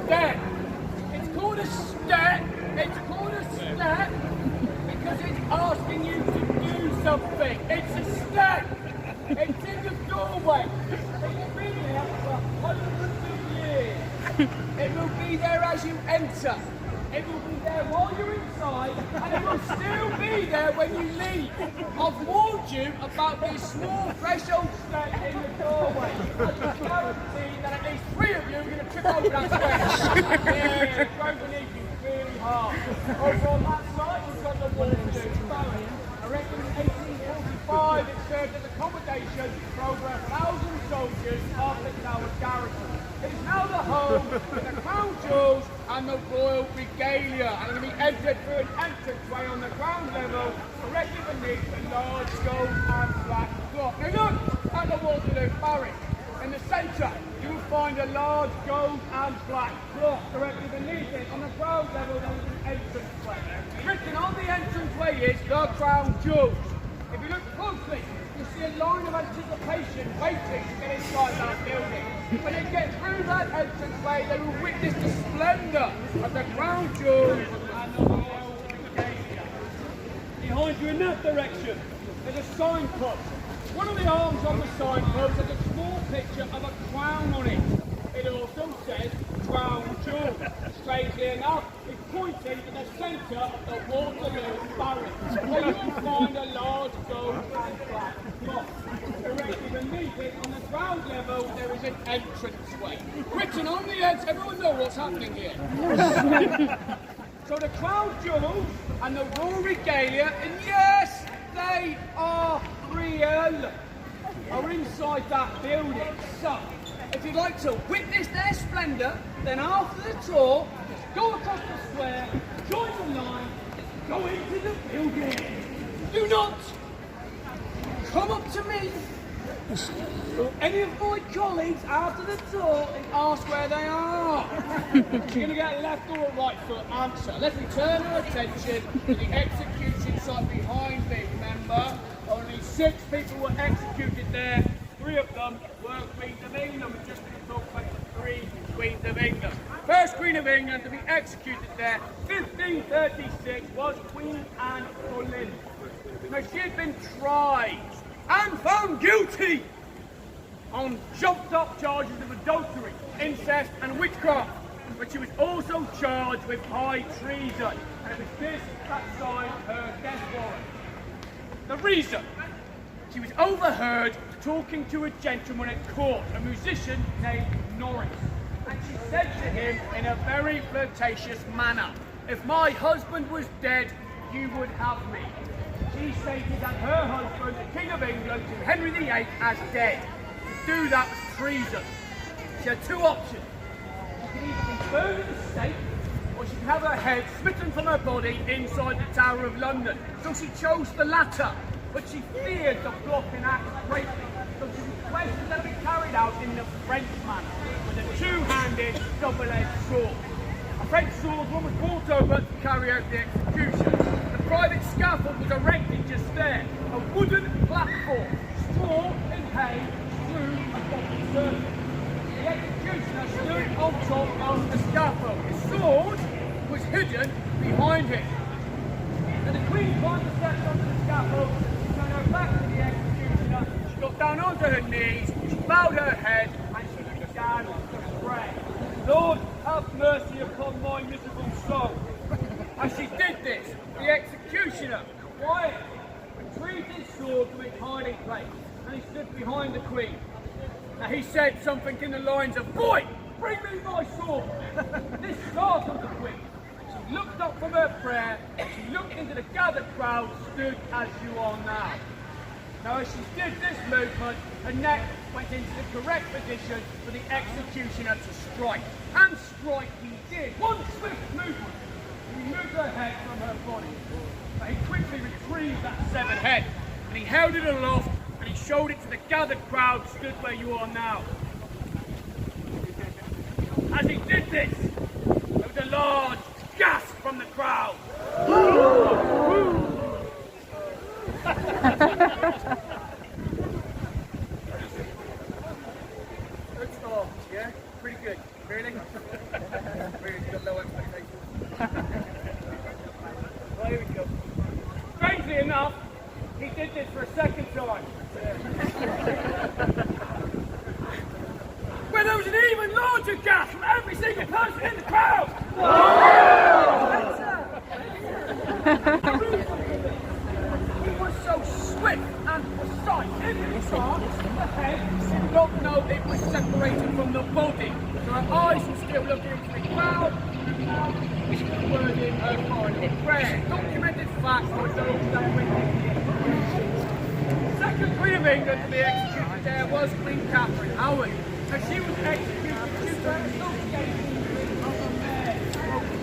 step. It's called a step. It's called a step because it's asking you to do something. It's a step. It's in the doorway. It's been there for hundreds of years. It will be there as you enter. It will be there while you're inside, and it will still be there when you leave. I've warned you about this small threshold step in the doorway. I can guarantee that at least 3 of you are going to trip over that step. Yeah, it's going beneath you really hard. Over on that side, we've got the water barrier. I reckon in 1845 it served as accommodation for over 1,000 soldiers of the Tower garrison. It is now the home of the crown jewels and the royal regalia, and it will be entered through an entranceway on the ground level, directly beneath the large gold and black clock. Now look at the Waterloo Barracks. In the centre, you will find a large gold and black clock. Directly beneath it, on the ground level, there is an entranceway. Written on the entranceway is the crown jewels. If you look closely, you'll see a line of anticipation waiting to get inside that building. When they get through that entranceway, they will witness the splendour of the crown jewels and the royal regalia. Behind you in that direction, there's a signpost. One of the arms on the signpost has a small picture of a crown on it. It also says crown jewel. Strangely enough, it's pointing to the centre of the Waterloo Barracks, where you will find a large gold and black clock. Directly beneath it, on the ground level, there is an entranceway. Written on the edge, everyone knows what's happening here. So the crown jewels and the royal regalia, and yes, they are real, are inside that building. So, if you'd like to witness their splendour, then after the tour, just go across the square, join the line, go into the building. Do not come up to me or any of my colleagues after the tour and ask where they are. You're going to get a left or a right foot answer. Let's return our attention to the execution site behind me. Remember, only 6 people were executed there. 3 of them were Queens of England. We've just been talking about the 3 Queens of England. First Queen of England to be executed there, 1536, was Queen Anne Boleyn. Now, she had been tried and found guilty on jumped-up charges of adultery, incest and witchcraft, but she was also charged with high treason, and it was this that signed her death warrant. The reason? She was overheard talking to a gentleman at court, a musician named Norris, and she said to him in a very flirtatious manner, "If my husband was dead, you would have me." She stated that her husband, the King of England, Henry VIII, as dead. To do that was treason. She had 2 options. She could either be burned at the stake, or she could have her head smitten from her body inside the Tower of London. So she chose the latter, but she feared the plot in act greatly. So she requested that it be carried out in the French manner, with a 2-handed, double-edged sword. A French sword was brought over to carry out the execution. The private scaffold was erected just there, a wooden platform, straw and hay through a bottom surface. The executioner stood on top of the scaffold. His sword was hidden behind him. Now the Queen climbed the steps onto the scaffold, she turned her back to the executioner, she got down onto her knees, she bowed her head, and she began to pray. "Lord, have mercy upon my miserable soul." As she did this, the executioner, quietly, retrieved his sword from its hiding place, and he stood behind the Queen. Now he said something in the lines of, "Boy, bring me my sword." This startled the Queen. She looked up from her prayer, and she looked into the gathered crowd, stood as you are now. Now as she did this movement, her neck went into the correct position for the executioner to strike. And strike he did. One swift movement. He removed her head from her body. But he quickly retrieved that severed head, and he held it aloft, and he showed it to the gathered crowd stood where you are now. As he did this, there was a large gasp from the crowd. Good start, yeah? Pretty good. Really? Really got low expectations. Well, here we go. Strangely enough, he did this for a second time. Where there was an even larger gasp from every single person in the crowd. He was so swift and precise in his arm, the head did not know it was separated from the body. So her eyes were still looking into the crowd, which was wording her final prayer. Documented facts for those that witnessed. Second Queen of England to be executed there was Queen Catherine Howard. And she was executed due to her association with other men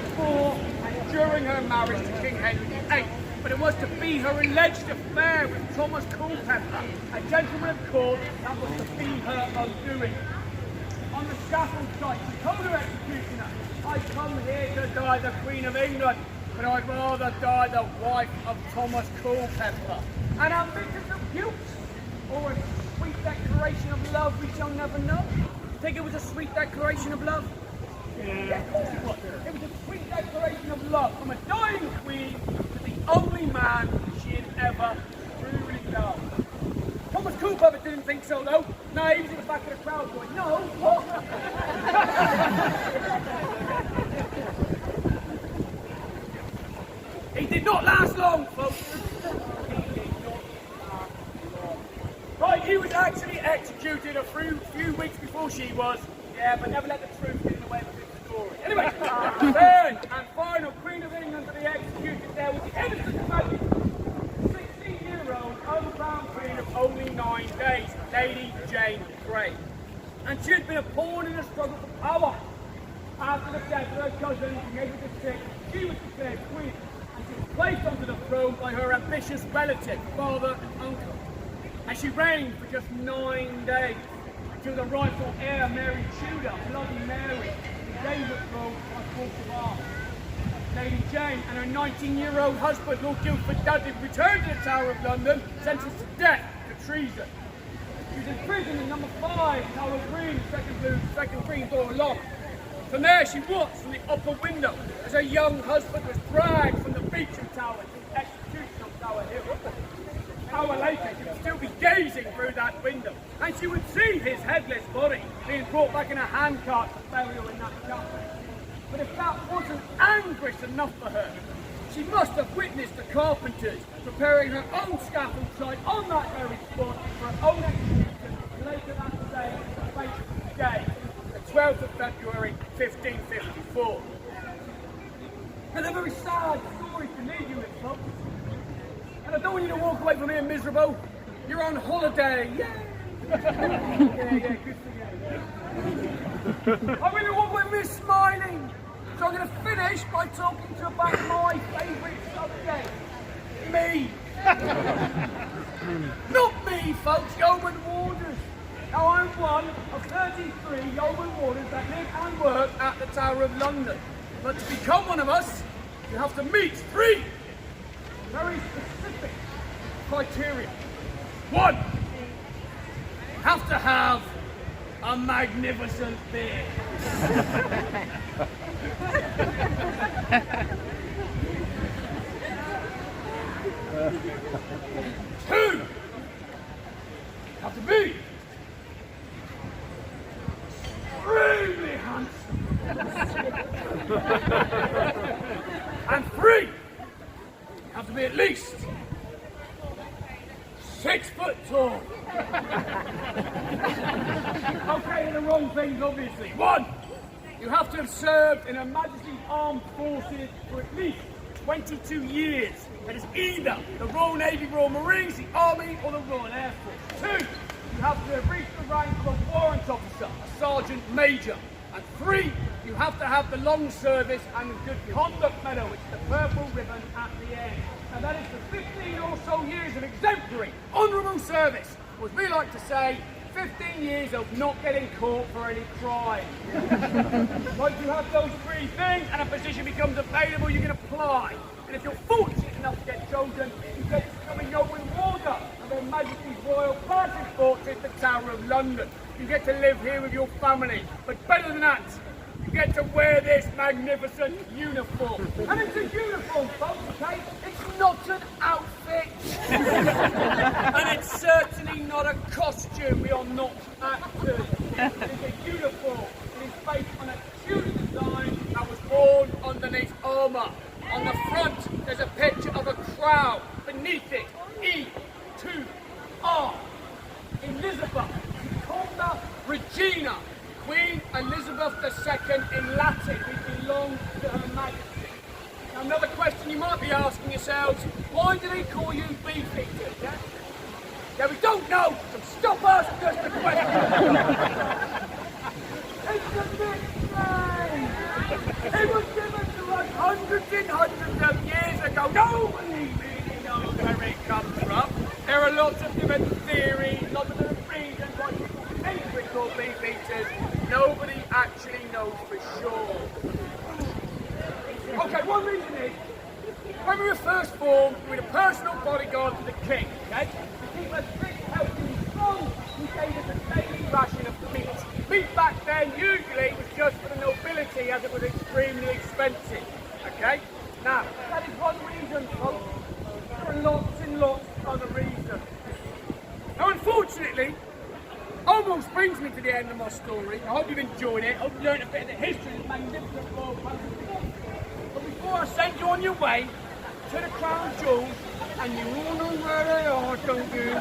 before and during her marriage to King Henry VIII. But it was to be her alleged affair with Thomas Culpeper, a gentleman of court, that was to be her undoing. On the scaffold site, she told her executioner, "I come here to die the Queen of England, but I'd rather die the wife of Thomas Culpeper." An ambitious abuse, or a sweet declaration of love, we shall never know. You think it was a sweet declaration of love? Yeah, of course it was. It was a sweet declaration of love from a dying queen to the only man she had ever truly loved. Thomas Culpeper didn't think so, though. No, he was in the back of the crowd going, "No, what?" He did not last long, folks. Right, he was actually executed a few weeks before she was. Yeah, but never let the truth get in the way of a good story. Anyway, third and final Queen of England to be executed there was the innocent magic 16-year-old overbound queen of only 9 days, Lady Jane Grey. And she had been a pawn in a struggle for power. After the death of her cousin, Elizabeth VI, she was declared queen, and she was placed onto the throne by her ambitious relative, father and uncle. And she reigned for just 9 days, until the rightful heir, Mary Tudor, Bloody Mary, gave the throne by force of arms. Lady Jane and her 19-year-old husband, Lord Guildford Dudley, returned to the Tower of London, sentenced to death for treason. She was imprisoned in number 5, Tower Green, second green door locked. From there she watched from the upper window as her young husband was dragged from the Beecham Tower to the execution on Tower Hill. An hour later, she would still be gazing through that window, and she would see his headless body being brought back in a handcart for burial in that chapel. But if that wasn't anguish enough for her, she must have witnessed the carpenters preparing her own scaffold site on that very spot for her own execution later that same fateful day, the 12th of February 1554. And they're very sad stories to leave you with, folks. And I don't want you to walk away from here miserable. You're on holiday. Yay! yeah, good for you. I want you to walk away from here smiling. So I'm going to finish by talking to you about my favourite subject. Me. Not me, folks, yeoman warders. Now I'm one of 33 yeoman warders that live and work at the Tower of London. But to become one of us, you have to meet 3 very specific criteria. 1, you have to have a magnificent beard. 2, you have to be extremely handsome. And 3, you have to be at least 6 foot tall. Okay, the wrong things, obviously. 1, you have to have served in Her Majesty's Armed Forces for at least 22 years. That is either the Royal Navy, Royal Marines, the Army, or the Royal Air Force. 2, you have to have reached the rank of a warrant officer, a sergeant major. And 3, you have to have the long service and the good conduct medal, which is the purple ribbon at the end. And that is the 15 or so years of exemplary, honourable service, or as we like to say, 15 years of not getting caught for any crime. Once you have those 3 things and a position becomes available, you can apply. And if you're fortunate enough to get chosen, you get to become a yeoman warder of Her Majesty's Royal Party Fortress, the Tower of London. You get to live here with your family. But better than that, get to wear this magnificent uniform. And it's a uniform, folks, okay? It's not an outfit. And it's certainly not a costume. We are not actors. It's a uniform. It is based on a Tudor design that was worn underneath armour. On the front, there's a picture of a crown. Beneath it, E2R. Elizabeth, Seconda Regina, Queen Elizabeth II in Latin. We belong to Her Majesty. Now, another question you might be asking yourselves, why do they call you BEEFEATER? Yeah, we don't know, so stop asking us the question. It's a nickname. It was given to us hundreds and hundreds of years ago. Nobody really knows where it comes from. There are lots of different theories, lots of different reasons why people think we're called BEEFEATERs. Nobody actually knows for sure. Okay, one reason is, when we were first formed, we were a personal bodyguard to the king, okay? To keep us fit, healthy and strong, he gave us a daily ration of meat. Meat back then usually was just for the nobility as it was extremely expensive, okay? Now, that is one reason, folks. There are lots and lots of other reasons. Now, unfortunately, almost brings me to the end of my story. I hope you've enjoyed it. I hope you learned a bit of the history of the magnificent royal palace. But before I send you on your way to the Crown Jewels, and you all know where they are, don't you?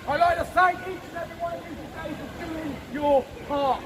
I'd like to thank each and every one of you today for doing your part.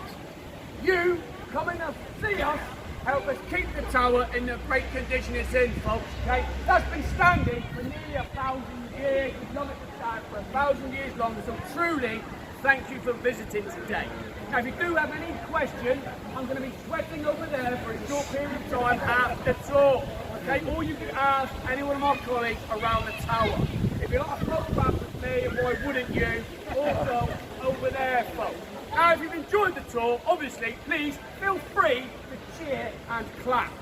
You coming to see us help us keep the tower in the great condition it's in, folks, okay? That's been standing for nearly 1,000 years. We'd love it to stand for 1,000 years longer, so truly, thank you for visiting today. Now, if you do have any questions, I'm going to be sweating over there for a short period of time after the tour, okay? Or you can ask any one of my colleagues around the tower. If you like a photograph with me, and why wouldn't you? Also, over there, folks. Now, if you've enjoyed the tour, obviously, please feel free to cheer and clap.